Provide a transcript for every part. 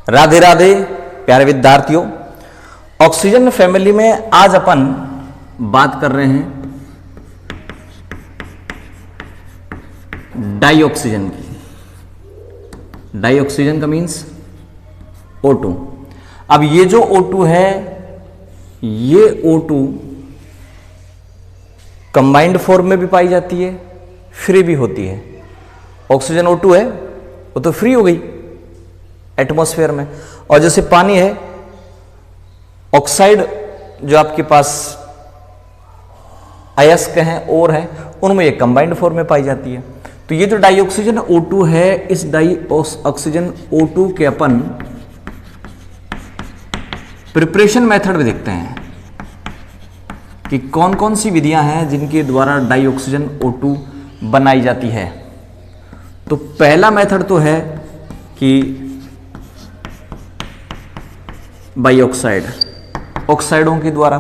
राधे राधे प्यारे विद्यार्थियों, oxygen family में आज अपन बात कर रहे हैं डाइऑक्सीजन की। डाइऑक्सीजन का मीन्स O2। अब ये जो O2 है, ये O2 कंबाइंड फॉर्म में भी पाई जाती है, फ्री भी होती है। ऑक्सीजन O2 है वो तो फ्री हो गई एटमॉस्फेयर में, और जैसे पानी है, ऑक्साइड जो आपके पास अयस्क हैं और हैं, उनमें ये कंबाइंड फॉर्म में पाई जाती है। तो ये जो डाइऑक्सीजन O2 है, इस डाइऑक्सीजन O2 के अपन प्रिपरेशन मेथड में देखते हैं कि कौन कौन सी विधियां हैं जिनके द्वारा डाइऑक्सीजन O2 बनाई जाती है। तो पहला मेथड तो है कि बाई ऑक्साइड, ऑक्साइडों के द्वारा।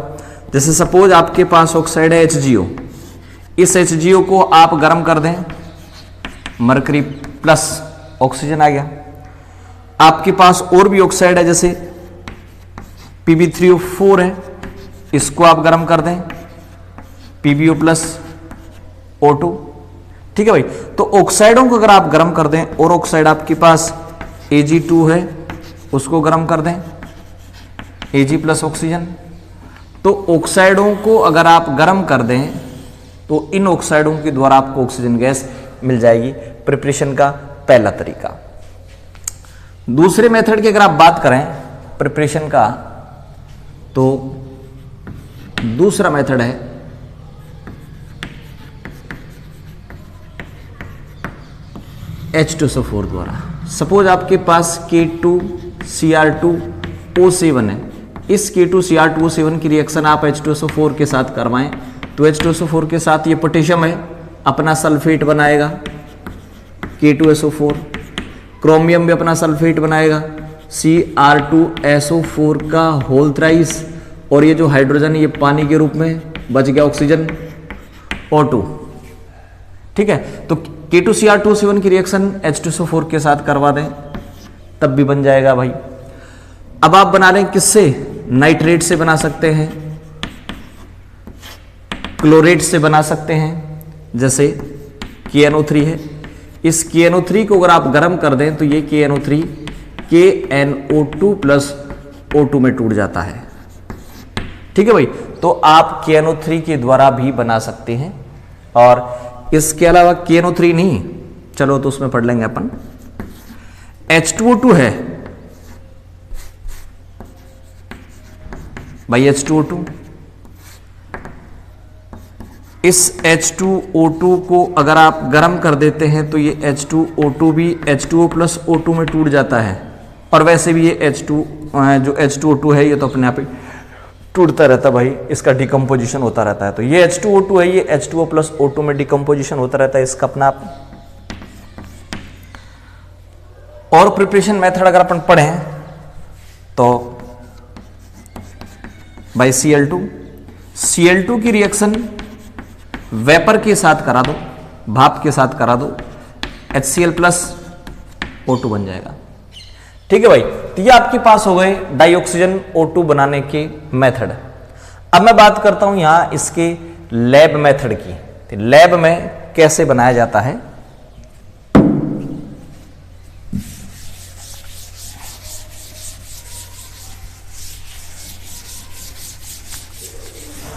जैसे सपोज आपके पास ऑक्साइड है HgO, इस HgO को आप गर्म कर दें, मरकरी प्लस ऑक्सीजन आ गया। आपके पास और भी ऑक्साइड है, जैसे Pb3O4 है, इसको आप गर्म कर दें, PbO प्लस O2। ठीक है भाई। तो ऑक्साइडों को अगर आप गर्म कर दें, और ऑक्साइड आपके पास Ag2 है, उसको गर्म कर दें, Ag प्लस ऑक्सीजन। तो ऑक्साइडों को अगर आप गर्म कर दें तो इन ऑक्साइडों के द्वारा आपको ऑक्सीजन गैस मिल जाएगी। प्रिपरेशन का पहला तरीका। दूसरे मेथड की अगर आप बात करें प्रिपरेशन का, तो दूसरा मेथड है H2SO4 द्वारा। सपोज आपके पास K2Cr2O7 है, इस K2Cr2O7 की रिएक्शन आप H2SO4 के साथ करवाएं तो H2SO4 के साथ ये पोटेशियम है, अपना सल्फेट बनाएगा K2SO4, क्रोमियम भी अपना सल्फेट बनाएगा Cr2SO4 का होल थ्राइस, और ये जो हाइड्रोजन ये पानी के रूप में बच गया ऑक्सीजन O2। ठीक है। तो K2Cr2O7 की रिएक्शन H2SO4 के साथ करवा दें, तब भी बन जाएगा भाई। अब आप बना लें किससे? नाइट्रेट से बना सकते हैं, क्लोरेट से बना सकते हैं, जैसे KNO3 है। इस KNO3 को अगर आप गर्म कर दें तो ये KNO3 KNO2 प्लस O2 में टूट जाता है। ठीक है भाई। तो आप KNO3 के द्वारा भी बना सकते हैं, और इसके अलावा KNO3 नहीं, चलो तो उसमें पढ़ लेंगे अपन। H2O2 है भाई, H2O2, इस H2O2 को अगर आप गर्म कर देते हैं तो ये H2O2 भी H2O प्लस O2 में टूट जाता है, और वैसे भी ये जो H2O2 है ये तो अपने आप ही टूटता रहता है भाई, इसका डिकम्पोजिशन होता रहता है। तो ये H2O2 है, ये H2O प्लस O2 में डिकम्पोजिशन होता रहता है, इसका अपना आप। और प्रिपरेशन मेथड अगर अपन पढ़ें तो बाई Cl2 की रिएक्शन वेपर के साथ करा दो, भाप के साथ करा दो, HCl प्लस O2 बन जाएगा। ठीक है भाई। तो ये आपके पास हो गए डाइऑक्सीजन O2 बनाने के मेथड। अब मैं बात करता हूं यहां इसके लैब मेथड की। तो लैब में कैसे बनाया जाता है।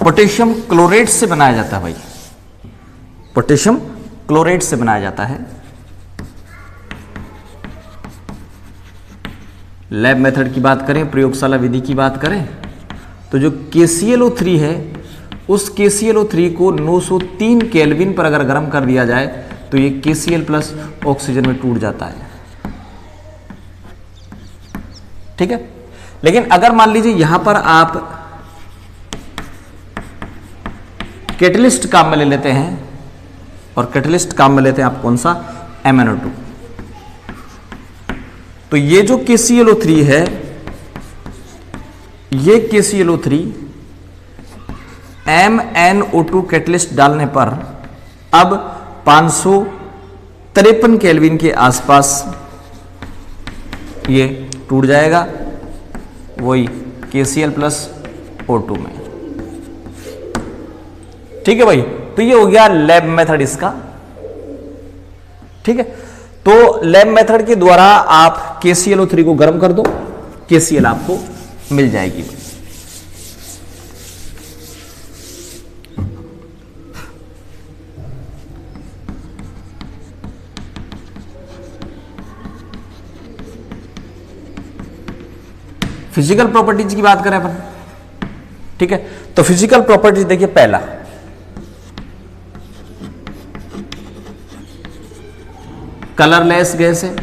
पोटेशियम क्लोरेट से बनाया जाता है भाई, पोटेशियम क्लोरेट से बनाया जाता है। लैब मेथड की बात करें, प्रयोगशाला विधि की बात करें, तो जो KClO3 है, उस KClO3 को 903 केल्विन पर अगर गर्म कर दिया जाए तो ये KCl प्लस ऑक्सीजन में टूट जाता है। ठीक है। लेकिन अगर मान लीजिए यहां पर आप कैटलिस्ट काम में ले लेते हैं, और कैटलिस्ट काम में लेते हैं आप कौन सा? MnO2। तो ये जो KClO3 है, ये KClO3 MnO2 कैटलिस्ट डालने पर अब 553 केल्विन के आसपास ये टूट जाएगा, वही KCl प्लस O2 में। ठीक है भाई, तो ये हो गया लैब मेथड इसका। ठीक है, तो लैब मेथड के द्वारा आप KClO3 को गर्म कर दो, KCl आपको मिल जाएगी। फिजिकल प्रॉपर्टीज की बात करें अपन, ठीक है, तो फिजिकल प्रॉपर्टीज देखिए, पहला कलरलेस गैस है,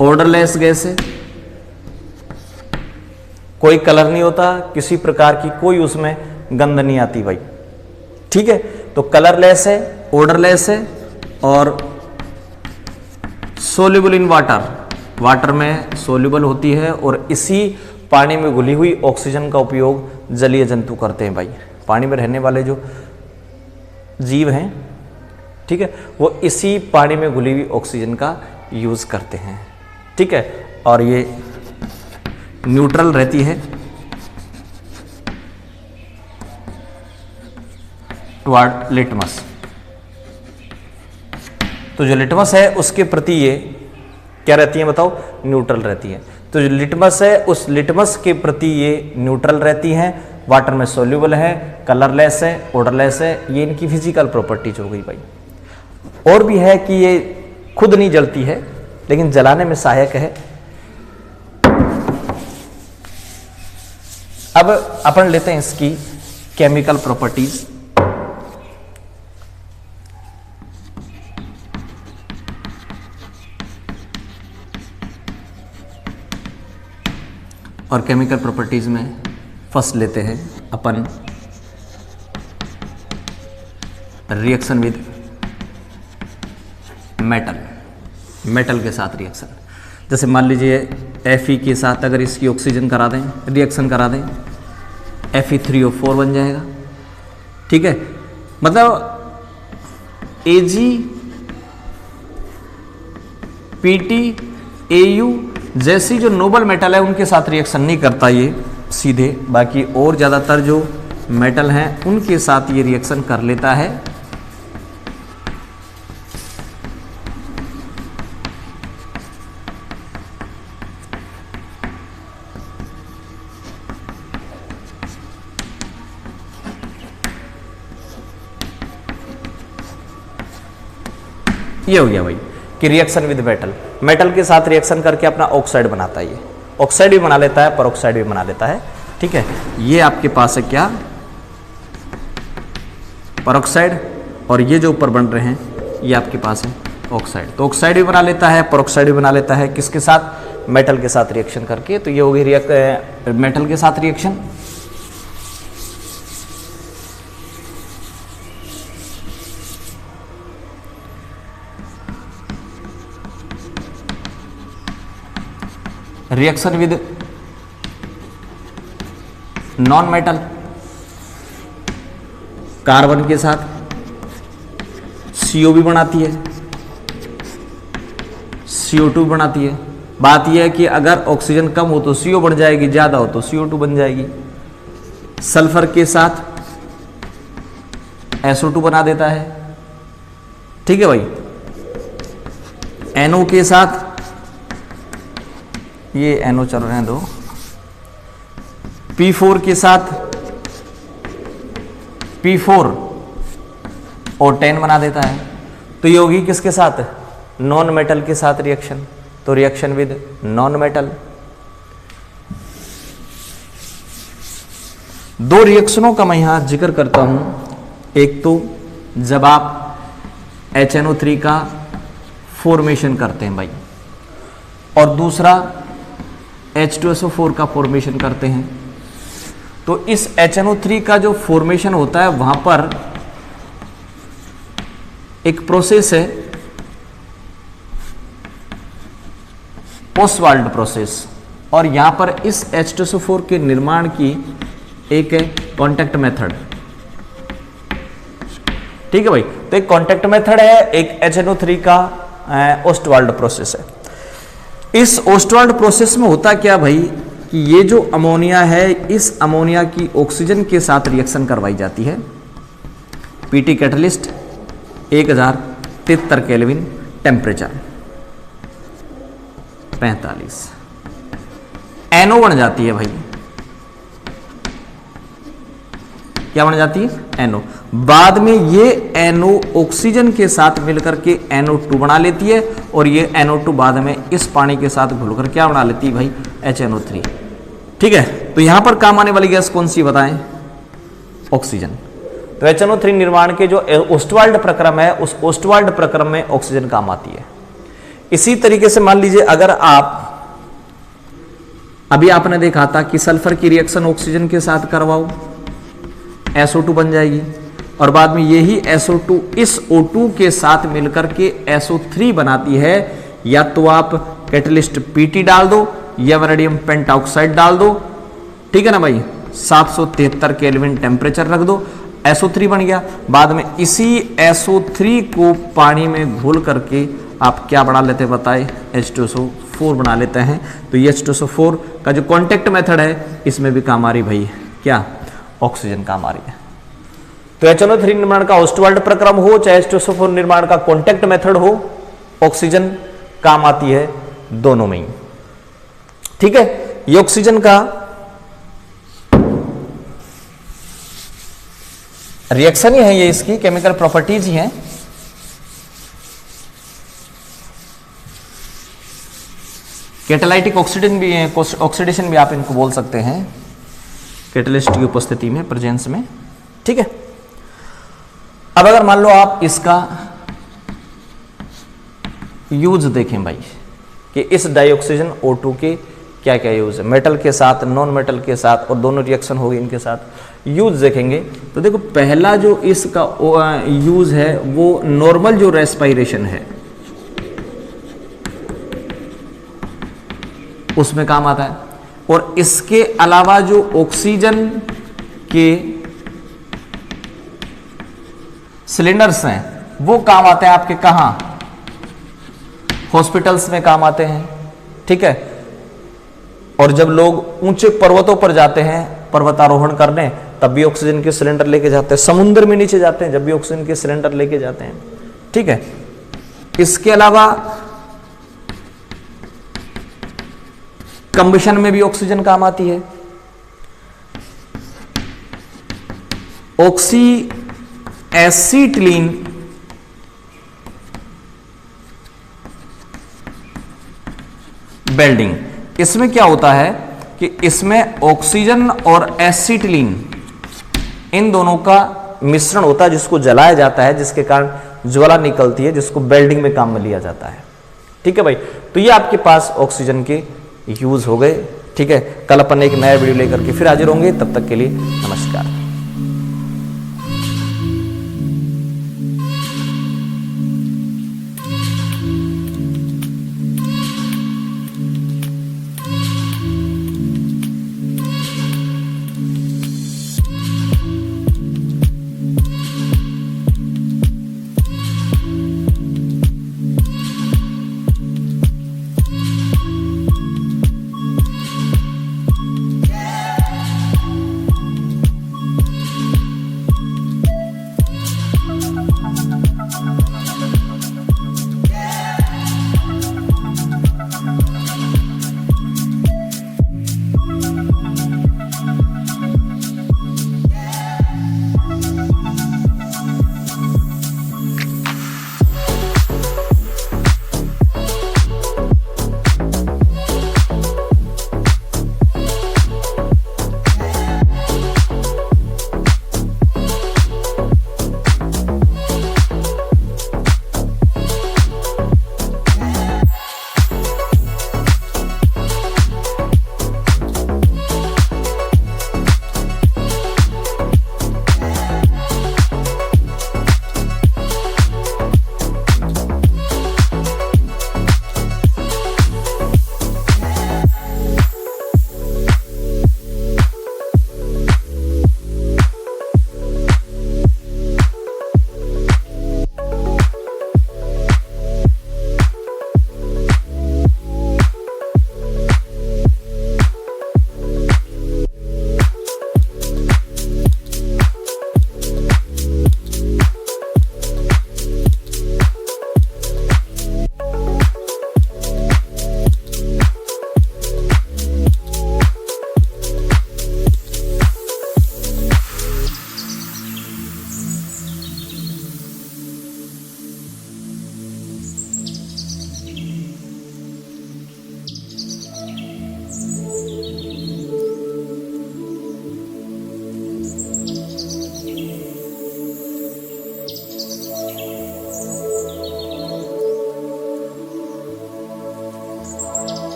ऑर्डरलेस गैस है, कोई कलर नहीं होता, किसी प्रकार की कोई उसमें गंध नहीं आती भाई। ठीक है, तो कलरलेस है, ऑर्डरलेस है और सोल्यूबल इन वाटर, वाटर में सोल्यूबल होती है और इसी पानी में घुली हुई ऑक्सीजन का उपयोग जलीय जंतु करते हैं भाई। पानी में रहने वाले जो जीव हैं, ठीक है, वो इसी पानी में घुली हुई ऑक्सीजन का यूज करते हैं। ठीक है, और ये न्यूट्रल रहती है टुवर्ड लिटमस। तो जो लिटमस है उसके प्रति ये क्या रहती है बताओ, न्यूट्रल रहती है। तो जो लिटमस है उस लिटमस के प्रति ये न्यूट्रल रहती हैं, वाटर में सोल्यूबल है, कलरलेस है, ऑर्डरलेस है। ये इनकी फिजिकल प्रॉपर्टीज हो गई भाई। और भी है कि ये खुद नहीं जलती है लेकिन जलाने में सहायक है। अब अपन लेते हैं इसकी केमिकल प्रॉपर्टीज। और केमिकल प्रॉपर्टीज में फर्स्ट लेते हैं अपन रिएक्शन विद मेटल, मेटल के साथ रिएक्शन। जैसे मान लीजिए Fe के साथ अगर इसकी ऑक्सीजन करा दें, रिएक्शन करा दें, Fe3O4 बन जाएगा। ठीक है, मतलब Ag Pt Au जैसी जो नोबल मेटल है उनके साथ रिएक्शन नहीं करता ये सीधे, बाकी और ज़्यादातर जो मेटल हैं उनके साथ ये रिएक्शन कर लेता है। ये हो गया भाई कि रिएक्शन विद मेटल, मेटल के साथ रिएक्शन करके अपना ऑक्साइड बनाता है। ये ऑक्साइड भी बना लेता है, परऑक्साइड भी बना लेता है। ठीक है, ये आपके पास है क्या, परऑक्साइड, और ये जो ऊपर बन रहे हैं ये आपके पास है ऑक्साइड। तो ऑक्साइड भी बना लेता है, परऑक्साइड भी बना लेता है, किसके साथ, मेटल के साथ रिएक्शन करके। तो ये हो गई मेटल के साथ reaction. Reaction with non metal, carbon के साथ CO भी बनाती है, CO2 बनाती है। बात यह है कि अगर ऑक्सीजन कम हो तो CO बढ़ जाएगी, ज्यादा हो तो CO2 बन जाएगी। सल्फर के साथ SO2 बना देता है। ठीक है भाई, NO के साथ, ये NO चल रहे हैं दो, P4 के साथ P4 और 10 बना देता है। तो ये होगी किसके साथ, नॉन मेटल के साथ रिएक्शन। तो रिएक्शन विद नॉन मेटल। दो रिएक्शनों का मैं यहां जिक्र करता हूं। एक तो जब आप HNO3 का फॉर्मेशन करते हैं भाई, और दूसरा H2SO4 का फॉर्मेशन करते हैं। तो इस HNO3 का जो फॉर्मेशन होता है वहां पर एक प्रोसेस है, ओसवाल्ड प्रोसेस, और यहां पर इस H2SO4 के निर्माण की एक है कॉन्टैक्ट मेथड। ठीक है भाई, तो एक कॉन्टैक्ट मेथड है, एक HNO3 का ओस्टवाल्ड प्रोसेस है। इस ओस्टवाल्ड प्रोसेस में होता क्या भाई कि ये जो अमोनिया है, इस अमोनिया की ऑक्सीजन के साथ रिएक्शन करवाई जाती है। PT catalyst 1073 kelvin, temperature 45, NO बन जाती है भाई। क्या बन जाती है? एनओ। बाद में ये एनओ ऑक्सीजन के साथ मिलकर के NO2 बना लेती है और ये NO2 बाद में इस पानी के साथ घुलकर क्या बना लेती है भाई? HNO3। ठीक है, तो यहां पर काम आने वाली गैस कौन सी बताएं? ऑक्सीजन। तो HNO3 निर्माण के जो ओस्टवाल्ड प्रक्रम है, उस ओस्टवाल्ड प्रक्रम में ऑक्सीजन काम आती है। इसी तरीके से मान लीजिए अगर आप अभी आपने देखा था कि सल्फर की रिएक्शन ऑक्सीजन के साथ करवाओ, SO2 बन जाएगी और बाद में यही SO2 इस O2 के साथ मिलकर के SO3 बनाती है। या तो आप कैटलिस्ट PT डाल दो या वैनेडियम पेंटाऑक्साइड डाल दो, ठीक है ना भाई। 773 केल्विन टेम्परेचर रख दो, SO3 बन गया। बाद में इसी SO3 को पानी में घोल करके आप क्या बना लेते हैं बताए? H2SO4 बना लेते हैं। तो ये H2SO4 का जो कॉन्टेक्ट मेथड है इसमें भी काम आ रही भाई क्या? ऑक्सीजन काम आ रही है। तो HNO3 निर्माण का ओस्टवाल्ड प्रक्रम हो चाहे H2SO4 निर्माण का कॉन्टेक्ट मेथड हो, ऑक्सीजन काम आती है दोनों में ही। ठीक है, ये ऑक्सीजन का रिएक्शन ही है, ये इसकी केमिकल प्रॉपर्टीज ही हैं। कैटालाइटिक ऑक्सीडेशन भी है, ऑक्सीडेशन भी आप इनको बोल सकते हैं कैटलिस्ट की उपस्थिति में, प्रेजेंस में। ठीक है, अब अगर मान लो आप इसका यूज देखें भाई कि इस डाइऑक्सीजन O2 के क्या क्या यूज है, मेटल के साथ, नॉन मेटल के साथ, और दोनों रिएक्शन होगी इनके साथ। यूज देखेंगे तो देखो पहला जो इसका यूज है वो नॉर्मल जो रेस्पिरेशन है उसमें काम आता है, और इसके अलावा जो ऑक्सीजन के सिलेंडर्स हैं वो काम आते हैं आपके कहां? हॉस्पिटल्स में काम आते हैं। ठीक है, और जब लोग ऊंचे पर्वतों पर जाते हैं पर्वतारोहण करने तब भी ऑक्सीजन के सिलेंडर लेके जाते हैं, समुद्र में नीचे जाते हैं जब भी ऑक्सीजन के सिलेंडर लेके जाते हैं। ठीक है, इसके अलावा कंबशन में भी ऑक्सीजन काम आती है। ऑक्सी एसिटिलीन वेल्डिंग, इसमें क्या होता है कि इसमें ऑक्सीजन और एसिटिलीन इन दोनों का मिश्रण होता है जिसको जलाया जाता है, जिसके कारण ज्वाला निकलती है, जिसको वेल्डिंग में काम में लिया जाता है। ठीक है भाई, तो ये आपके पास ऑक्सीजन के यूज हो गए। ठीक है, कल अपन एक नया वीडियो लेकर के फिर हाजिर होंगे, तब तक के लिए नमस्कार।